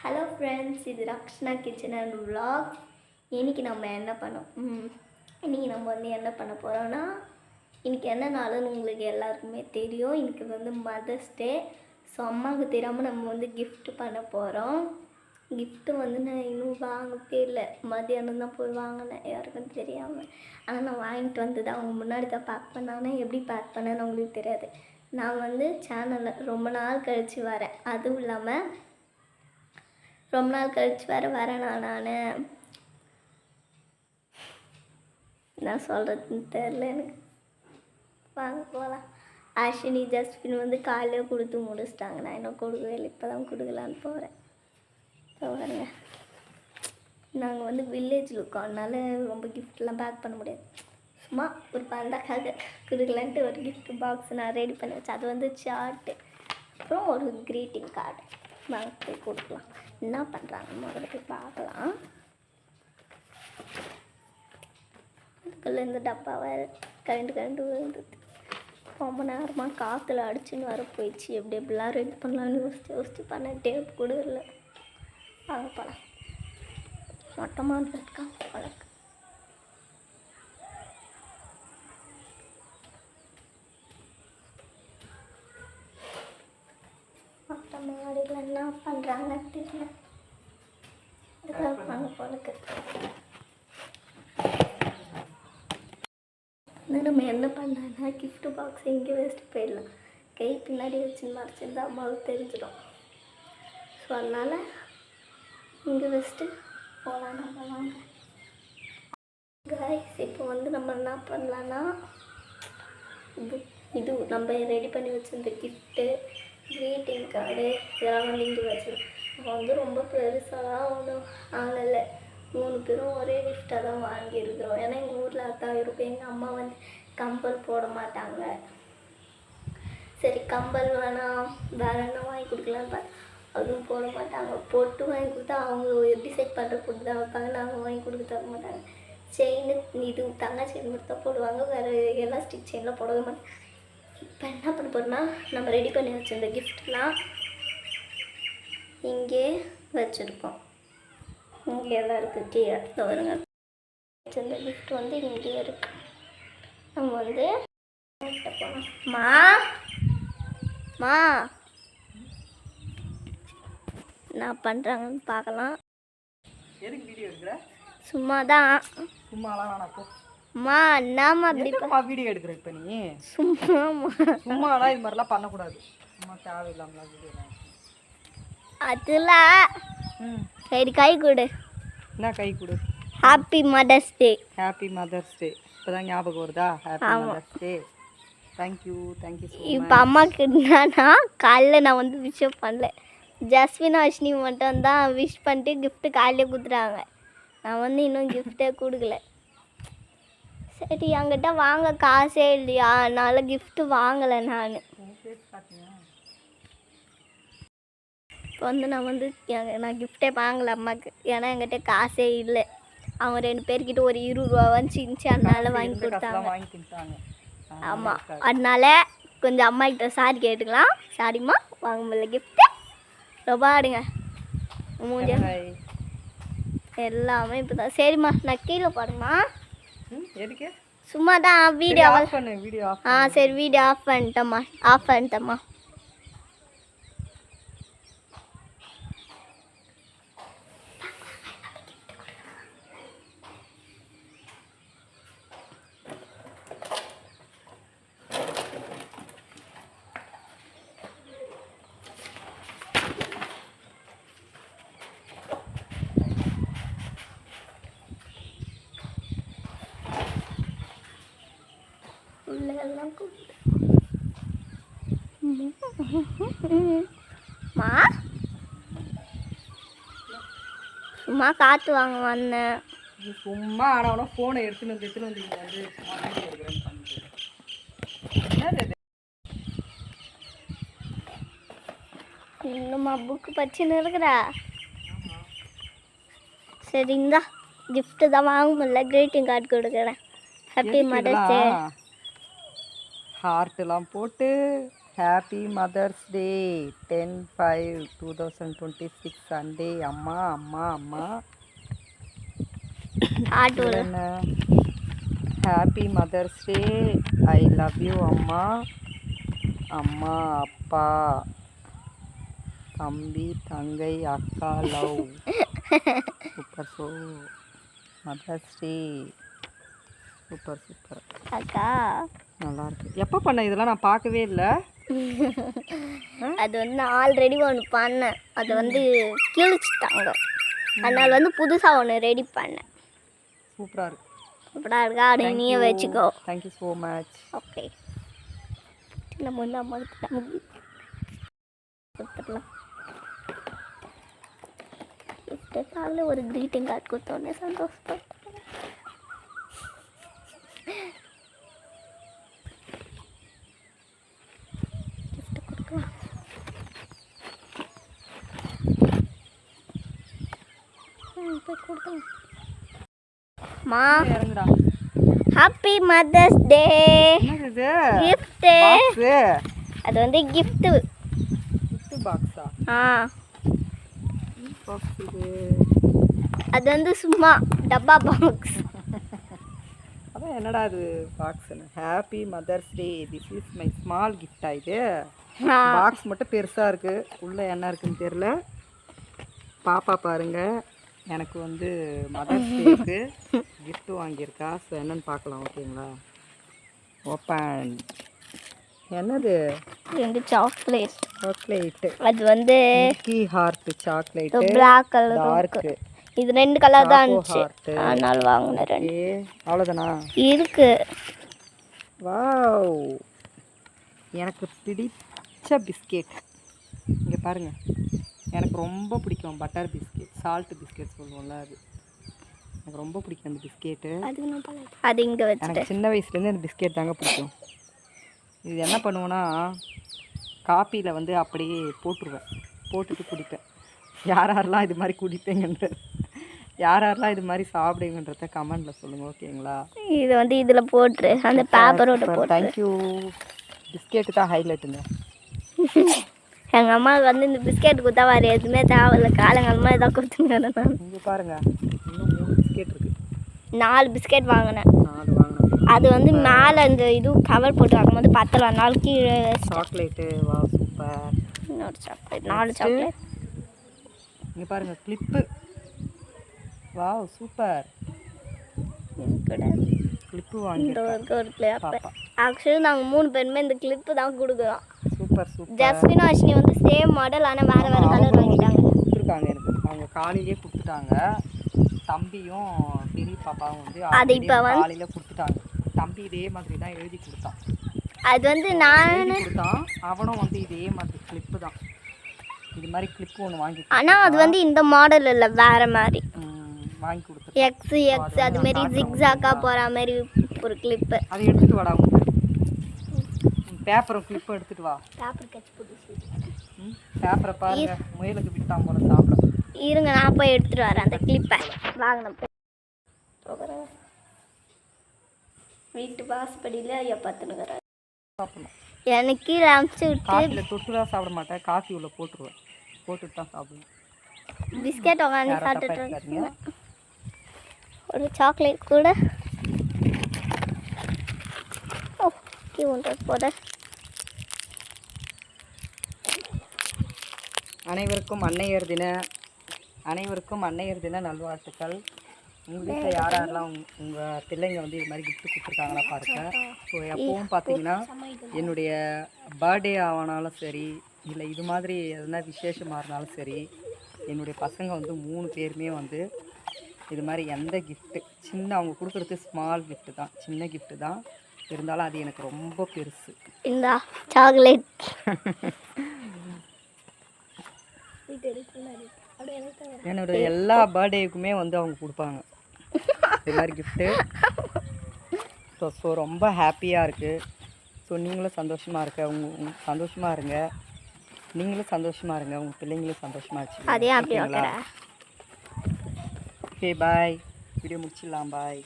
Hello friends, இது Rakshana kitchen and vlog. இன்றைக்கி நம்ம என்ன பண்ண போகிறோன்னா, இன்றைக்கி என்ன நாளுன்னு உங்களுக்கு எல்லாருக்குமே தெரியும். இன்றைக்கி மதர்ஸ் டே. ஸோ அம்மாவுக்கு தெரியாமல் நம்ம கிஃப்ட் பண்ண போகிறோம். கிஃப்ட்டு நான் இன்னும் வாங்கவே இல்லை. மதியானம் தான் போய் வாங்கினேன், யாருக்கும் தெரியாமல். ஆனால் நான் வாங்கிட்டு வந்து தான் அவங்க முன்னாடி தான் பேக் பண்ணானே. எப்படி பேக் பண்ணேன்னு அவங்களுக்கு தெரியாது. நான் சேனலில் ரொம்ப நாள் கழித்து வரேன். அதுவும் இல்லாமல் ரொம்ப நாள் கழிச்சு வரேனா நான் சொல்கிறதுன்னு தெரில எனக்கு. வாங்க போகலாம். அஸ்வினி ஜஸ்பின் காலையில் கொடுத்து முடிச்சிட்டாங்க. நான் இன்னும் கொடுக்கவே இல்லை, இப்போ தான் கொடுக்கலான்னு போகிறேன். பாருங்க, நாங்கள் வில்லேஜில் இருக்கோம், அதனால ரொம்ப கிஃப்ட்லாம் பேக் பண்ண முடியாது. சும்மா ஒரு பந்தாக்காக கொடுக்கலான்ட்டு ஒரு கிஃப்ட் பாக்ஸ் நான் ரெடி பண்ணி வச்சேன். அது சார்ட்டு, அப்புறம் ஒரு க்ரீட்டிங் கார்டு. வாங்க போய் கொடுக்கலாம். என்ன பண்ணுறாங்க முதல்ல போய் பார்க்கலாம். அதுக்குள்ளே இந்த டப்பாவை கரண்டு விழுந்தது. ரொம்ப நேரமாக காற்றுல அடிச்சுன்னு வர போயிடுச்சு. எப்படிலாம் ரெடி பண்ணலான்னு யோசிச்சு பண்ண டேப் கூட இல்லை. வாங்க போகலாம். மொட்டமாக இருக்கான் பழக்கம். மாடியில் என்ன பண்ணுறாங்கன்னு தெரியல. இதுதான் போலுக்கு. நம்ம என்ன பண்ணாங்கன்னா, கிஃப்ட் பாக்ஸ் இங்கே வச்சுட்டு போயிடலாம். கை பின்னாடி வச்சு மறைச்சிருந்தா அம்மாவுக்கு தெரிஞ்சிடும். ஸோ அதனால் இங்கே வச்சுட்டு போகலாம். நம்ம வாங்க கைஸ். இப்போ நம்ம என்ன பண்ணலான்னா, இது நம்ம ரெடி பண்ணி வச்சுருந்த கிஃப்ட்டு, க்ரீட்டிங் கார்டு இதெல்லாம் இங்கே வச்சுருக்கோம். இப்போ ரொம்ப பெருசாலாம் ஒன்றும் ஆகலை. 3 பேரும் ஒரே கிஃப்டாக தான் வாங்கியிருக்கிறோம். ஏன்னா எங்கள் ஊரில் அதான் இருக்கும். எங்கள் அம்மா கம்பல் போட மாட்டாங்க. சரி, கம்பல் வேணாம், வேறு என்ன வாங்கி கொடுக்கலான்னு பார்த்தா அதுவும் போட மாட்டாங்க. பொட்டு வாங்கி கொடுத்தா அவங்க டிசைட் பண்ணுற பொட்டு தான் வைப்பாங்க. நாங்கள் வாங்கி கொடுக்க தர மாட்டாங்க. செயின் இது தங்காய் செயின் மட்டும் தான் போடுவாங்க. வேறு எலாஸ்டிக் செயின்லாம் போடவே மாட்டாங்க. இப்போ என்ன பண்ண போகிறோன்னா, நம்ம ரெடி பண்ணி வச்சுருந்த கிஃப்ட்லாம் இங்கே வச்சுருக்கோம். இங்கே எல்லாம் இருக்குது. கீழே வருங்க. வச்சுருந்த கிஃப்ட் இங்கே இருக்குது. நம்ம போகலாம். மா என்ன பண்ணுறாங்கன்னு பார்க்கலாம். சும்மா தான். அம்மா என்னம்மா அப்படி வீடியோ எடுக்கிற? இப்போ நீ சும்மாலாம் இது மாதிரிலாம் பண்ணக்கூடாது. சும்மா தேவையில்லாமலாம் வீடியோ. அதெல்லாம் சரி, கை கொடு. என்ன கை கொடு? Happy mother's day. Happy mother's day. இப்போதான் ஞாபகம் வருதா? Happy mother's day. Thank you so much. இப்போ அம்மாவுக்கு என்னன்னா, காலைல நான் விஷ் பண்ணல. ஜஸ்வின் அஸ்வினி மட்டும் தான் விஷ் பண்ணிட்டு கிஃப்ட்டு காலையிலே கொடுத்துட்டாங்க. நான் இன்னும் கிஃப்டே கொடுக்கல. சரி, என்கிட்ட வாங்க காசே இல்லையா, அதனால கிஃப்ட்டு வாங்கலை நான். இப்போ நான் கிஃப்டே வாங்கலை அம்மாவுக்கு. ஏன்னா என்கிட்ட காசே இல்லை. அவங்க 2 பேர்கிட்ட ஒரு 20 ரூபா வந்துச்சு, அதனால வாங்கி கொடுத்தாங்க. ஆமாம், அதனால கொஞ்சம் அம்மா கிட்ட சாரி கேட்டுக்கலாம். சாரிம்மா, வாங்க முடியல கிஃப்ட்டு. ரொம்ப ஆடுங்க மூஞ்ச எல்லாமே இப்போ தான். சரிம்மா, நான் கீழே போடுமா? சும்மா தான் வீடியோ சரி, வீடியோ ஆஃப் பண்ணிட்டேம்மா. உள்ளெல்லாம் சும்மா காற்று வாங்க வந்தேன். சும்மா ஆனா ஃபோனை எடுத்துன்னு வந்து இன்னும்மா புக்கு படிச்சுன்னு இருக்கிறா? சரி, இந்தா கிஃப்ட்டு தான் வாங்க முடியல. க்ரீட்டிங் கார்டு கொடுக்குறேன். ஹாப்பி மதர்ஸ் டே. ஹார்ட்லாம் போட்டு ஹாப்பி மதர்ஸ் டே 10/5/2026 சண்டே. அம்மா அம்மா அம்மா ஆட்டோல என்ன? Happy mother's day, I love you அம்மா. அம்மா அப்பா தம்பி தங்கை அக்கா love. Super. So mother's day super super. அக்கா நல்லா இருக்கு. எப்போ பண்ண இதெல்லாம்? நான் பார்க்கவே இல்லை. அது வந்து நான் ஆல்ரெடி ஒன்று பண்ணேன், அதை வந்து கிழிச்சிட்டாங்க. அதனால வந்து புதுசாக ஒன்று ரெடி பண்ணேன். சூப்பராக இருக்கு. சூப்பராக இருக்கா? அது நீயே வச்சுக்கோ. Thank you so much. ஓகே, நம்ம வந்து அம்மா கொடுத்துடலாம். கிஃப்ட்டுக்காக ஒரு க்ரீட்டிங் கார்டு கொடுத்தோன்னே சந்தோஷப்பட்டேன். கிஃப்ட் கொடுக்கலாம். போய் கொடுத்தோம். மா இறங்குடா. Happy mother's day. என்னது இது? கிஃப்ட்டு. பாக்ஸு. அது வந்து கிஃப்ட்டு. கிஃப்ட் பாக்ஸா? ஆ, பாக்ஸ் இது. அது வந்து சும்மா டப்பா பாக்ஸ். அதான் என்னடா இது பாக்ஸ்னு. Happy mother's day, this is my small கிஃப்டா இது? பாக்ஸ் மட்டும் பெருசாக இருக்குது, உள்ளே என்ன இருக்குன்னு தெரில. பாப்பா பாருங்க, எனக்கு வந்து மதர்ஸ் டேக்கு கிஃப்ட் வாங்கியிருக்கா. ஸோ என்னன்னு பார்க்கலாம். ஓகேங்களா? ஓப்பன். என்னது? ரெண்டு சாக்லேட். சாக்லேட்டு. அது வந்து milky heart chocolate, black colour dark. இது ரெண்டு கலர் தான் இருந்துச்சு, ஹார்ட்டு. அதனால வாங்கினேன் ரெண்டு. அவ்வளோதானா? இருக்கு. வாவ், எனக்கு பிடிச்ச பிஸ்கெட். இங்கே பாருங்க, எனக்கு ரொம்ப பிடிக்கும் பட்டர் பிஸ்கெட், சால்ட் பிஸ்கெட் சொல்லுவோம்ல, அது எனக்கு ரொம்ப பிடிக்கும் அந்த பிஸ்கெட்டு. அது இங்கே வச்சு எனக்கு சின்ன வயசுலேருந்து அந்த பிஸ்கெட் தாங்க பிடிக்கும். இது என்ன பண்ணுவேன்னா, காப்பியில் வந்து அப்படியே போட்டுருவேன், போட்டுட்டு குடிப்பேன். யாரெல்லாம் இது மாதிரி குடிப்பேங்கன்றது, யாரெல்லாம் இது மாதிரி சாப்பிடுங்கன்றத கமெண்டில் சொல்லுங்கள். ஓகேங்களா? இது வந்து இதில் போட்டுரு, அந்த பேப்பரோட போட்டு. தேங்க்யூ. பிஸ்கெட்டு தான் ஹைலைட்டுங்க. எங்கள் அம்மாவுக்கு வந்து இந்த பிஸ்கெட் கொடுத்தா வேறு எதுவுமே தேவையில்ல, காலங்காலமாக இதாக கொடுத்துங்க. நான் இங்கே பாருங்கள், இன்னும் 3 பிஸ்கெட் இருக்குது. 4 பிஸ்கெட் வாங்கினேன். 4 வாங்கினேன். அது வந்து மேலே அந்த இது கவர் போட்டு வாங்கும்போது 10 நாள் கீழே. சாக்லேட்டு. வா சூப்பர். இன்னொரு சாக்லேட், 4 சாக்லேட். இங்கே பாருங்கள், கிளிப்பு. வா சூப்பர். கிளிப்பு வாங்கி ஒரு கிளிப். ஆக்சுவலி நாங்கள் 3 பேருமே இந்த கிளிப்பு தான் கொடுக்குறோம். Super super. ஜஸ்வின் அஸ்வினி வந்து சேம் மாடல், ஆனால் வேறு வேறு கலர் வாங்கிட்டாங்க. கொடுத்துருக்காங்க எனக்கு, அவங்க காலையிலே கொடுத்துட்டாங்க. தம்பியும் பெரிய பாப்பாவும் வந்து அது இப்போ வந்து காலையில் கொடுத்துட்டாங்க. தம்பி இதே மாதிரி தான் எழுதி கொடுத்தான். அது வந்து நான் கொடுத்தான், அவனும் வந்து இதே மாதிரி கிளிப்பு தான், இது மாதிரி கிளிப்பு ஒன்று வாங்கி. ஆனால் அது வந்து இந்த மாடல் இல்லை, வேறு மாதிரி வாங்கி கொடுத்து எக்ஸ் அதுமாரி ஜிக்ஸாக்காக போகிற மாதிரி ஒரு கிளிப்பு. அதை எடுத்துகிட்டு வாடா. பேப்பரும் கிளிப்பும் எடுத்துகிட்டு வா. பேப்பர் கட்சி புதுசு. பேப்பரை பாருங்க, முயலுக்கு விட்டான் போல சாப்பிட. இருங்க, நான் போய் எடுத்துகிட்டு வரேன் அந்த கிளிப்பை. வாங்கின வீட்டு வாசப்படியில் ஐயா பார்த்துனுக்குறாரு. சாப்பிடணும். எனக்கு கீழே அமுச்சு விட்டு காஃபியில் தொட்டுலாம் சாப்பிட மாட்டேன், காஃபி உள்ள போட்டுருவேன், போட்டுட்டு தான் சாப்பிடுவேன். பிஸ்கெட் உட்காந்து சாப்பிட்டுட்டு ஒரு சாக்லேட் கூட. ஓ ஒன்றது போத. அனைவருக்கும் அன்னையர் தின நல்வாழ்த்துக்கள். உங்கள் வீட்டில் யாரெல்லாம் உங்கள் பிள்ளைங்க வந்து இது மாதிரி கிஃப்ட் கொடுத்துருக்காங்களா பாருங்க. ஸோ எப்பவும் பார்த்தீங்கன்னா என்னுடைய பர்த்டே ஆனாலும் சரி, இல்லை இது மாதிரி எதுனா விசேஷமாக இருந்தாலும் சரி, என்னுடைய பசங்க வந்து 3 பேருமே வந்து இது மாதிரி எந்த கிஃப்ட்டு, சின்ன அவங்க கொடுக்குறது ஸ்மால் கிஃப்ட்டு தான், சின்ன கிஃப்ட்டு தான் இருந்தாலும் அது எனக்கு ரொம்ப பெருசு. இந்த சாக்லேட் என்னோட எல்லா பர்த்டேக்குமே வந்து அவங்க கொடுப்பாங்க இது மாதிரி கிஃப்ட்டு. ஸோ ரொம்ப ஹாப்பியாக இருக்குது. ஸோ நீங்களும் சந்தோஷமாக சந்தோஷமாக இருங்க, நீங்களும் சந்தோஷமாக இருங்க, உங்கள் பிள்ளைங்களும் சந்தோஷமாக வச்சுக்கோங்க. அதே அப்படியே ஓகே பாய், வீடியோ முடிச்சிடலாம். பாய்.